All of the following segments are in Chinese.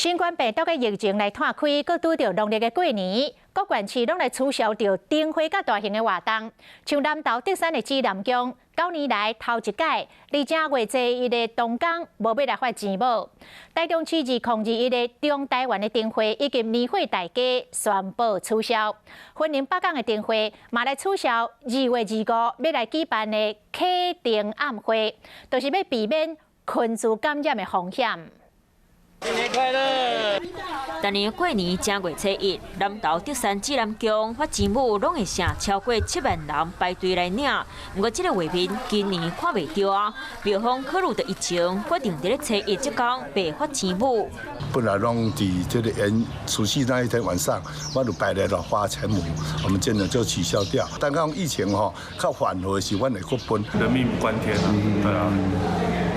新冠病毒嘅疫情来拓开，佮拄着农历嘅过年，各县市拢来取消着灯会甲大型嘅活动。像南投德山嘅指南宫，9年来头一届，伫正月初一嘅动工无要来发钱无。台中市2021嘅中台湾嘅灯会以及年会大家宣布取消。云林北港嘅灯会嘛来取消2月25要来举办嘅启灯暗会，就是要避免群聚感染嘅风险。 新年快乐！今年过年正月初一，南投德山指南宫发钱母拢会剩超过7万人排队来领。不过这个画面今年看袂到啊。庙方考虑到疫情，决定在初一这天白发钱母。本来拢伫这个除夕那一天晚上，我就摆来了发钱母，我们今年就取消掉。但讲疫情较缓和时，我会搁分。人命关天啊，对啊，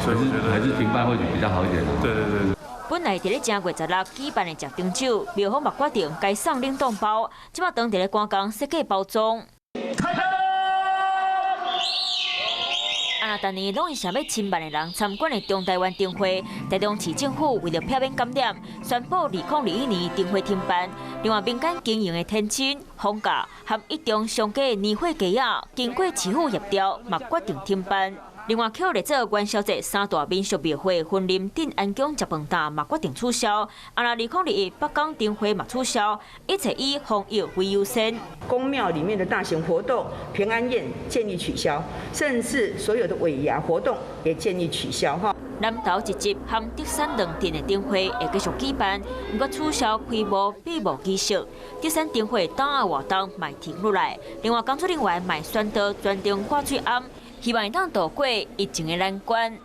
所以我觉得还是停办或许比较好一点。对对对。 本来在咧正月16举办的食中酒，庙方嘛决定改送冷冻包，即马当在咧赶工设计包装。但年拢是想要千万的人参观的中台湾灯会，台中市政府为了避免感染，宣布2021年灯会停办。另外，民间经营的天亲、放假和一中上架的年会家业，经过市府协调，嘛决定停办。 另外，扣来做元宵节三大民俗庙会，云林镇安宫食饭档嘛决定取消。2021北港灯会嘛取消，一切以防疫为优先。宫庙里面的大型活动、平安宴建议取消，甚至所有的尾牙活动也建议取消哈。 南投一集和德山2镇的灯会会继续举办，不过取消开幕闭幕仪式。德山灯会档案活动卖停落来，另外工作人员卖宣导专程挂水暗。 希望会当渡过疫情的难关。